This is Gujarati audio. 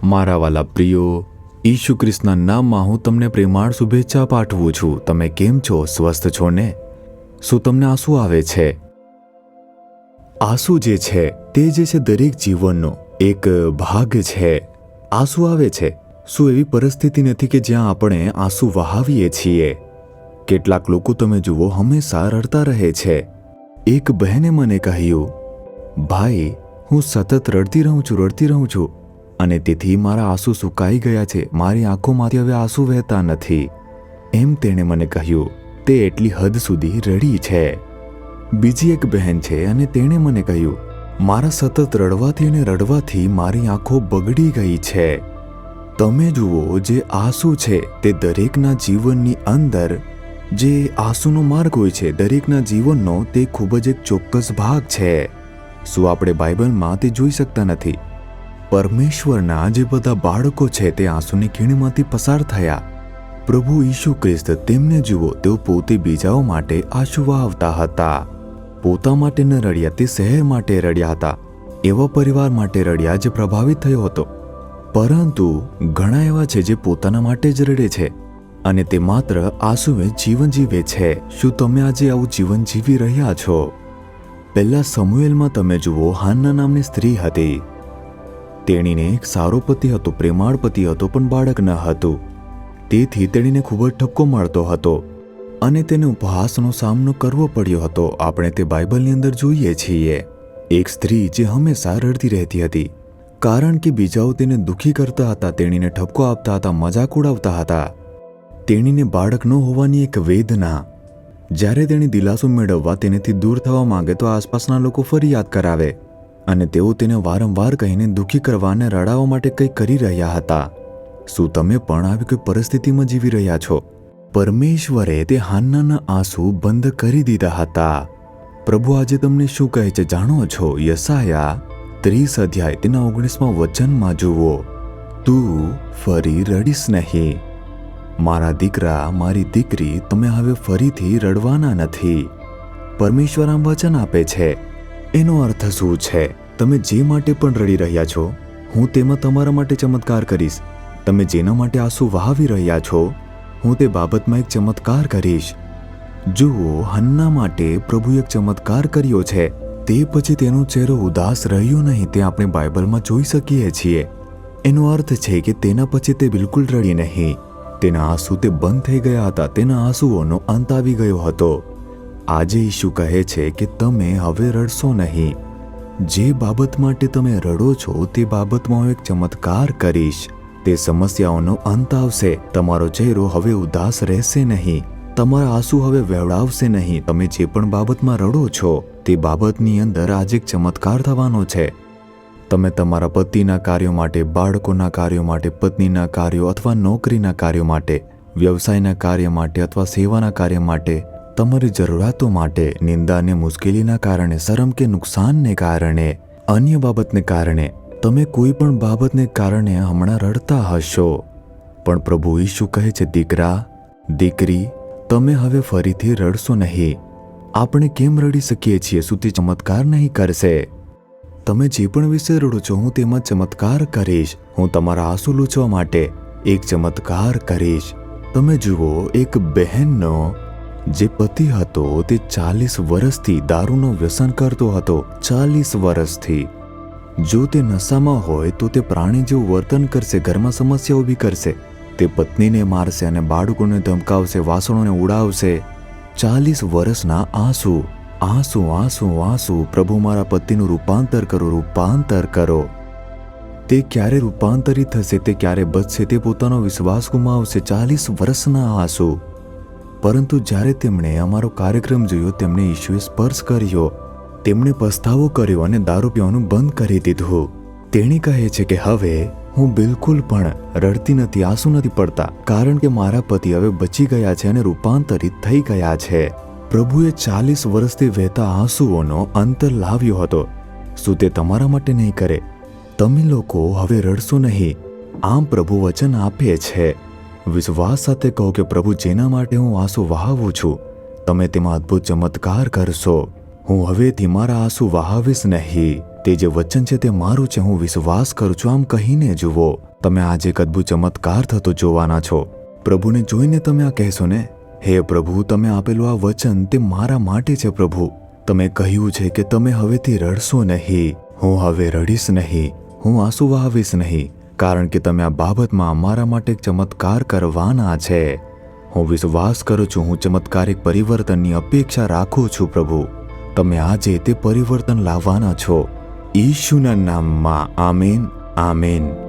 મારા વાલા પ્રિયો, ઈસુ ખ્રિસ્તના નામમાં હું તમને પ્રેમાળ શુભેચ્છા પાઠવું છું. તમે કેમ છો? સ્વસ્થ છો ને? શું તમને આંસુ આવે છે? આંસુ જે છે તે જે છે દરેક જીવનનો એક ભાગ છે. આંસુ આવે છે. શું એવી પરિસ્થિતિ નથી કે જ્યાં આપણે આંસુ વહાવીએ છીએ? કેટલાક લોકો તમે જુઓ હંમેશા રડતા રહે છે. એક બહેને મને કહ્યું, ભાઈ હું સતત રડતી રહું છું અને તેથી મારા આંસુ સુકાઈ ગયા છે. મારી આંખોમાંથી હવે આંસુ વહેતા નથી. એમ તેણે મને કહ્યું. તે એટલી હદ સુધી રડી છે. બીજી એક બહેન છે અને તેણે મને કહ્યું, મારા સતત રડવાથી અને રડવાથી મારી આંખો બગડી ગઈ છે. તમે જુઓ, જે આંસુ છે તે દરેકના જીવનની અંદર જે આંસુનો માર્ગ હોય છે, દરેકના જીવનનો તે ખૂબ જ એક ચોક્કસ ભાગ છે. શું આપણે બાઇબલમાં તે જોઈ શકતા નથી? પરમેશ્વરના જે બધા બાળકો છે તે આંસુની ખીણમાંથી પસાર થયા. પ્રભુ ઈસુ ખ્રિસ્ત, તેમને જુઓ, તેઓ પોતે બીજાઓ માટે આંસુ વહાવતા હતા. પોતા માટે ન રડ્યા, તે શહેર માટે રડ્યા હતા. એવા પરિવાર માટે રડ્યા જે પ્રભાવિત થયો હતો. પરંતુ ઘણા એવા છે જે પોતાના માટે જ રડે છે અને તે માત્ર આંસુએ જીવન જીવે છે. શું તમે આજે આવું જીવન જીવી રહ્યા છો? પહેલા સમુએલમાં તમે જુઓ, હાન્ના નામની સ્ત્રી હતી. તેણીને એક સારો પતિ હતો, પ્રેમાળ પતિ હતો, પણ બાળક ન હતું. તેથી તેણીને ખૂબ જ ઠપકો મળતો હતો અને તેને ઉપહાસનો સામનો કરવો પડ્યો હતો. આપણે તે બાઇબલની અંદર જોઈએ છીએ. એક સ્ત્રી જે હંમેશા રડતી રહેતી હતી કારણ કે બીજાઓ તેને દુઃખી કરતા હતા, તેણીને ઠપકો આપતા હતા, મજાક ઉડાવતા હતા. તેણીને બાળક ન હોવાની એક વેદના. જ્યારે તેણી દિલાસો મેળવવા તેનેથી દૂર થવા માંગે તો આસપાસના લોકો ફરિયાદ કરાવે અને તેઓ તેને વારંવાર કહીને દુઃખી કરવા અને રડાવવા માટે કંઈ કરી રહ્યા હતા. શું તમે પણ આવી કોઈ પરિસ્થિતિમાં જીવી રહ્યા છો? પરમેશ્વરે તે હાન્નાના આંસુ બંધ કરી દીધા હતા. પ્રભુ આજે તમને શું કહે છે જાણો છો? યશાયા 30 અધ્યાય તેના 19મા વચનમાં જુઓ, તું ફરી રડીશ નહીં. મારા દીકરા, મારી દીકરી, તમે હવે ફરીથી રડવાના નથી. પરમેશ્વર આમ વચન આપે છે. એનો અર્થ શું છે? તમે જે માટે પણ રડી રહ્યા છો, હું તેમાં તમારા માટે ચમત્કાર કરીશ. તમે જેના માટે આંસુ વહાવી રહ્યા છો, હું તે બાબતમાં એક ચમત્કાર કરીશ. જુઓ, હન્ના માટે પ્રભુએ એક ચમત્કાર કર્યો છે. તે પછી તેનો ચહેરો ઉદાસ રહ્યો નહીં, તે આપણે બાઇબલમાં જોઈ શકીએ છીએ. એનો અર્થ છે કે તેના પછી તે બિલકુલ રડી નહીં. તેના આંસુ તે બંધ થઈ ગયા હતા. તેના આંસુઓનો અંત આવી ગયો હતો. આજે ઈસુ કહે છે કે તમે હવે રડશો નહીં. જે બાબત માટે તમે રડો છો તે બાબતમાં હું એક ચમત્કાર કરીશ. તે સમસ્યાઓનો અંત આવશે. તમારો ચહેરો હવે ઉદાસ રહેશે નહીં. તમારા આંસુ હવે વહેવડાવશે નહીં. તમે જે પણ બાબતમાં રડો છો તે બાબતની અંદર આજે એક ચમત્કાર થવાનો છે. તમે તમારા પતિના કાર્યો માટે, બાળકોના કાર્યો માટે, પત્નીના કાર્યો અથવા નોકરીના કાર્યો માટે, વ્યવસાયના કાર્ય માટે અથવા સેવાના કાર્ય માટે, તમારી જરૂરિયાતો માટે, નિંદા અને મુશ્કેલીના કારણે, શરમ કે નુકસાનને કારણે, અન્ય બાબતને કારણે, તમે કોઈ પણ બાબતને કારણે હમણાં રડતા હશો. પણ પ્રભુ ઈસુ કહે છે, દીકરા, દીકરી, તમે હવે ફરીથી રડશો નહીં. આપણે કેમ રડી શકીએ છીએ? શું તે ચમત્કાર નહીં કરશે? તમે જે પણ વિશે રડો છો, હું તેમાં ચમત્કાર કરીશ. હું તમારા આંસુ લૂછવા માટે એક ચમત્કાર કરીશ. તમે જુઓ, એક બહેનનો જે પતિ હતો તે 40 વર્ષથી દારૂનો વ્યસન કરતો હતો. 40 વર્ષથી. જો તે નશામાં હોય તો તે પ્રાણી જેવું વર્તન કરશે, ઘરમાં સમસ્યા ઊભી કરશે. તે પત્નીને મારશે અને બાળકોને ધમકાવશે, વાસણોને ઉડાવશે. 40 વર્ષના આંસુ, આંસુ, આંસુ, આંસુ. પ્રભુ, મારા પતિનું રૂપાંતર કરો, રૂપાંતર કરો. તે ક્યારે રૂપાંતરિત થશે? તે ક્યારે બચશે? તે પોતાનો વિશ્વાસ ગુમાવશે. 40 વર્ષના આંસુ. પરંતુ જ્યારે તેમણે અમારો કાર્યક્રમ જોયો, તેમણે ઈશુએ સ્પર્શ કર્યો, તેમણે પસ્તાવો કર્યો અને દારૂ પીવાનું બંધ કરી દીધું. તેણી કહે છે કે હવે હું બિલકુલ પણ રડતી નથી, આંસુ નથી પડતા, કારણ કે મારા પતિ હવે બચી ગયા છે અને રૂપાંતરિત થઈ ગયા છે. પ્રભુએ 40 વર્ષથી વહેતા આંસુઓનો અંત લાવ્યો હતો. શું તે તમારા માટે નહીં કરે? તમે લોકો હવે રડશો નહીં. આમ પ્રભુ વચન આપે છે. વિશ્વાસ સાથે કહો કે પ્રભુ, જેના માટે હું આંસુ વહાવું છું, તમે તેમાં અદ્ભુત ચમત્કાર કરશો. હું હવેથી મારા આંસુ વહાવીશ નહીં. તે જે વચન છે તે મારું છે, હું વિશ્વાસ કરું છું. આમ કહીને જુઓ, તમે આજે એક અદ્ભુત ચમત્કાર થતો જોવાના છો. પ્રભુને જોઈને તમે આ કહેશો ને, હે પ્રભુ, તમે આપેલું આ વચન તે મારા માટે છે. પ્રભુ, તમે કહ્યું છે કે તમે હવેથી રડશો નહીં. હું હવે રડીશ નહીં, હું આંસુ વહાવીશ નહીં, કારણ કે તમે આ બાબતમાં અમારા માટે એક ચમત્કાર કરવાના છે. હું વિશ્વાસ કરું છું, હું ચમત્કારિક પરિવર્તનની અપેક્ષા રાખું છું. પ્રભુ, તમે આજે તે પરિવર્તન લાવવાના છો. ઈશુના નામમાં આમેન, આમેન.